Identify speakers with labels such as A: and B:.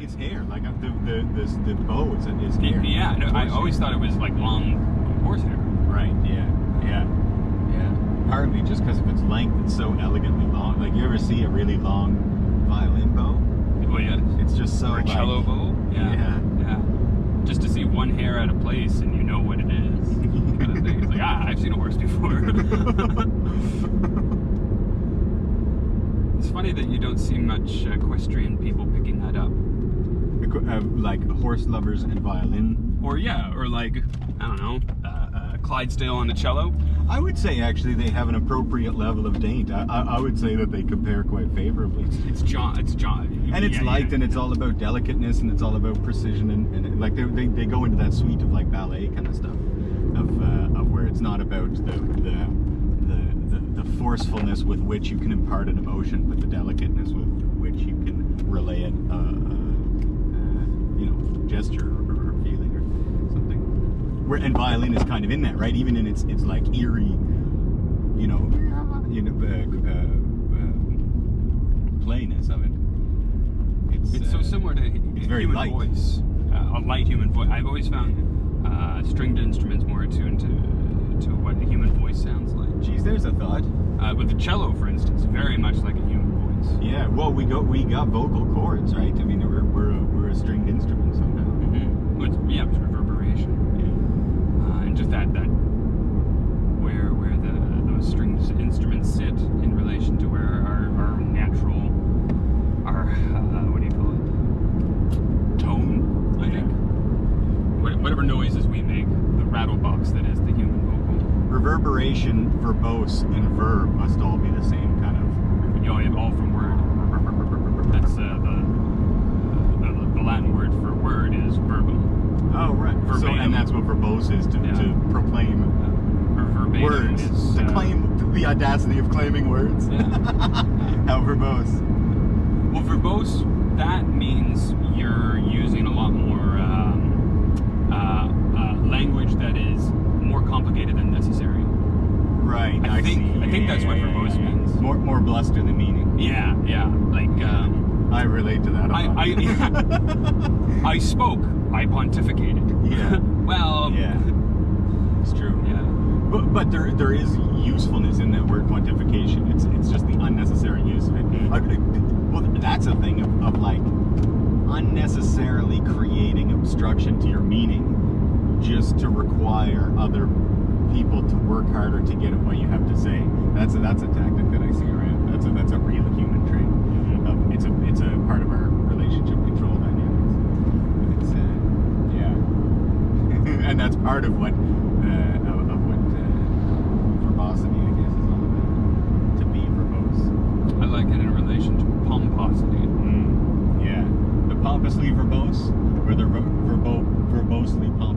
A: It's hair, like the bow is hair.
B: Yeah, I always thought it was like long horsehair.
A: Right. Yeah. Partly just because of its length, it's so elegantly long. Like, you ever see a really long violin bow?
B: Oh yeah.
A: It's just so.
B: Or a cello bow. Yeah. Just to see one hair out of place and you know what it is, kind of thing. It's like, I've seen a horse before. It's funny that you don't see much equestrian people picking that up.
A: Like horse lovers and violin.
B: Or like, I don't know, Clydesdale on the cello.
A: I would say actually they have an appropriate level of daint. I would say that they compare quite favorably.
B: It's John.
A: And it's light, and it's all about delicateness, and it's all about precision, and like they go into that suite of like ballet kind of stuff, of where it's not about the forcefulness with which you can impart an emotion, but the delicateness with which you can relay a gesture or feeling or something. And violin is kind of in that, right? Even in its like eerie, playness of it.
B: It's so similar to
A: very
B: human
A: light.
B: voice, a light human voice. I've always found stringed instruments more attuned to what the human voice sounds like.
A: Geez, there's a thought.
B: With the cello, for instance, very much like a human voice.
A: Yeah, well, we got vocal cords, right? I mean, we're a stringed instrument somehow.
B: Mm-hmm. It's reverberation.
A: Yeah.
B: And just that where those stringed instruments sit in relation to where our natural, what do you call it? Tone, I think. Whatever noises we make, the rattle box that is the human vocal.
A: Reverberation, verbose, and verb must all be the same kind of.
B: All from word. That's the Latin word for word is verbum.
A: Oh, right. So, and that's what verbose is, to proclaim words.
B: Is,
A: to claim the audacity of claiming words.
B: Yeah.
A: How verbose.
B: Well, verbose, that means you're using a lot more language that is more complicated than necessary.
A: Right, I
B: think that's what verbose means.
A: More bluster than meaning.
B: Yeah. Like
A: I relate to that a lot.
B: I spoke. I pontificated.
A: Yeah.
B: Well.
A: Yeah. It's true.
B: Yeah.
A: But there is usefulness in that word pontification. It's just the unnecessary use of it. Well, that's a thing of like unnecessarily creating obstruction to your meaning, just to require other people to work harder to get at what you have to say. That's a tactic that I see around. That's a real human trait. It's a part of our relationship control dynamics. It's and that's part of what verbosity, I guess, is all about. To be verbose.
B: I like it in relation to pomposity.
A: Yeah, the pompously verbose, or the verbosely pompous.